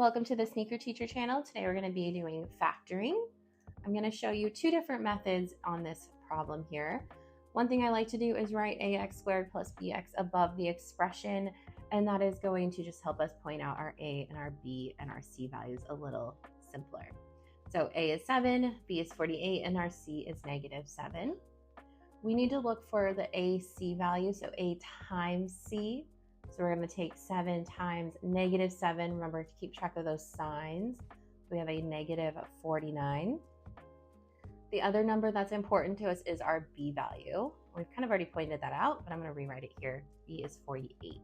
welcome to the Sneaker Teacher channel. Today we're going to be doing factoring. I'm going to show you two different methods on this problem here. One thing I like to do is write ax squared plus bx above the expression, and that is going to just help us point out our a and our b and our c values a little simpler. So a is 7, b is 48, and our c is -7. We need to look for the ac value, so a times c. So we're going to take 7 times -7. Remember to keep track of those signs. We have a -49. The other number that's important to us is our b value. We've kind of already pointed that out, but I'm going to rewrite it here. B is 48.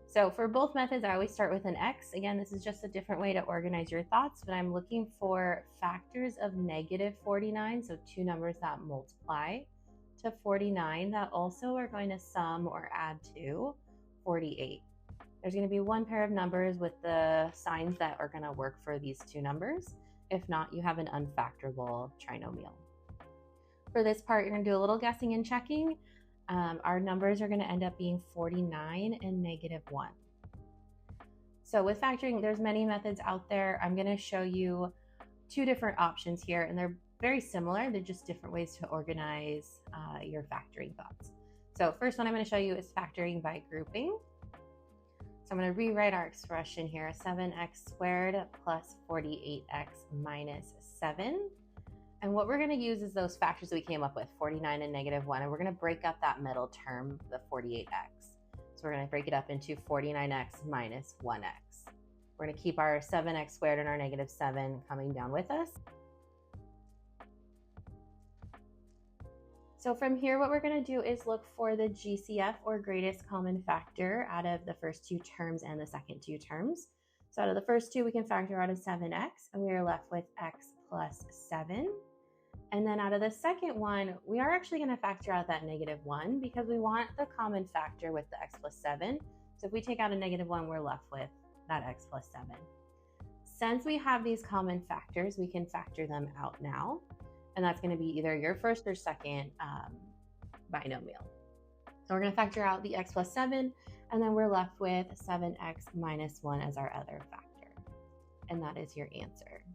So for both methods, I always start with an x. Again, this is just a different way to organize your thoughts, but I'm looking for factors of -49, so two numbers that multiply to 49 that also are going to sum or add to 48. There's going to be one pair of numbers with the signs that are going to work for these two numbers. If not, you have an unfactorable trinomial. For this part, you're going to do a little guessing and checking. Our numbers are going to end up being 49 and -1. So with factoring, there's many methods out there. I'm going to show you two different options here, and they're very similar. They're just different ways to organize your factoring thoughts. So first one I'm going to show you is factoring by grouping. So I'm going to rewrite our expression here, 7x squared plus 48x minus 7. And what we're going to use is those factors that we came up with, 49 and -1, and we're going to break up that middle term, the 48x. So we're going to break it up into 49x minus 1x. We're going to keep our 7x squared and our -7 coming down with us. So from here, what we're going to do is look for the GCF, or greatest common factor, out of the first two terms and the second two terms. So out of the first two, we can factor out of 7x, and we are left with x plus 7. And then out of the second one, we are actually going to factor out that -1 because we want the common factor with the x plus 7. So if we take out a -1, we're left with that x plus 7. Since we have these common factors, we can factor them out now. And that's going to be either your first or second binomial. So we're going to factor out the x plus 7, and then we're left with 7x minus 1 as our other factor. And that is your answer.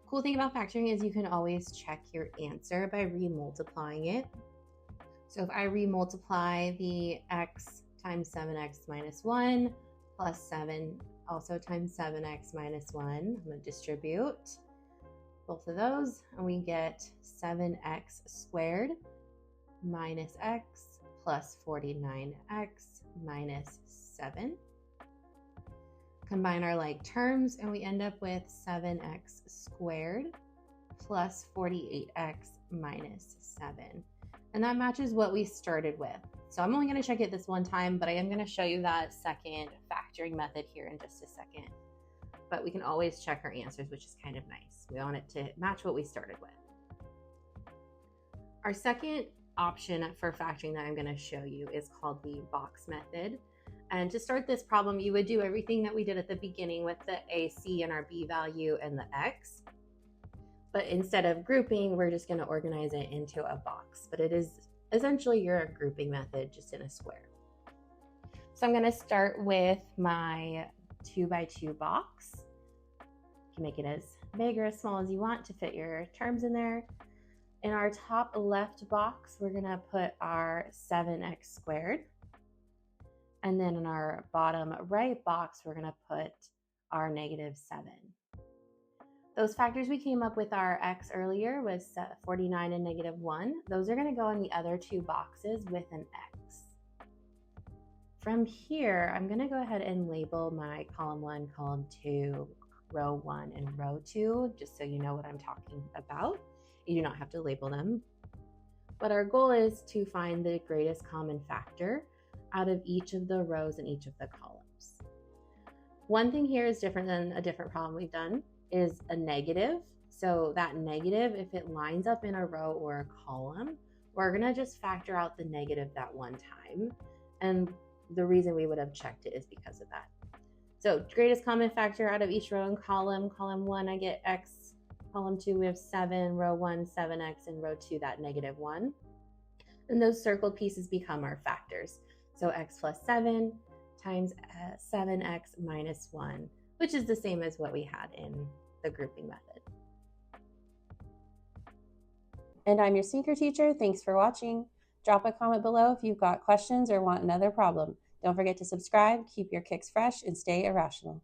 Cool thing about factoring is you can always check your answer by remultiplying it. So if I remultiply the x times 7x minus 1 plus 7 also times 7x minus 1. I'm going to distribute both of those, and we get 7x squared minus x plus 49x minus 7. Combine our like terms, and we end up with 7x squared plus 48x minus 7. And that matches what we started with. So I'm only going to check it this one time, but I am going to show you that second factoring method here in just a second. But we can always check our answers, which is kind of nice. We want it to match what we started with. Our second option for factoring that I'm going to show you is called the box method. And to start this problem, you would do everything that we did at the beginning with the AC and our B value and the X. But instead of grouping, we're just going to organize it into a box. But it is essentially your grouping method, just in a square. So I'm going to start with my 2x2 box. You can make it as big or as small as you want to fit your terms in there. In our top left box, we're going to put our 7x squared. And then in our bottom right box, we're going to put our -7. Those factors we came up with our x earlier was 49 and -1. Those are going to go in the other two boxes with an x. From here, I'm going to go ahead and label my column 1, column 2, row 1, and row 2, just so you know what I'm talking about. You do not have to label them. But our goal is to find the greatest common factor out of each of the rows and each of the columns. One thing here is different than a different problem we've done is a negative. So that negative, if it lines up in a row or a column, we're going to just factor out the negative that one time. And the reason we would have checked it is because of that. So greatest common factor out of each row and column. Column 1, I get x. Column 2, we have 7. Row 1, 7x. And row 2, that -1. And those circled pieces become our factors. So x plus 7 times 7x minus 1, which is the same as what we had in the grouping method. And I'm your sneaker teacher. Thanks for watching. Drop a comment below if you've got questions or want another problem. Don't forget to subscribe, keep your kicks fresh, and stay irrational.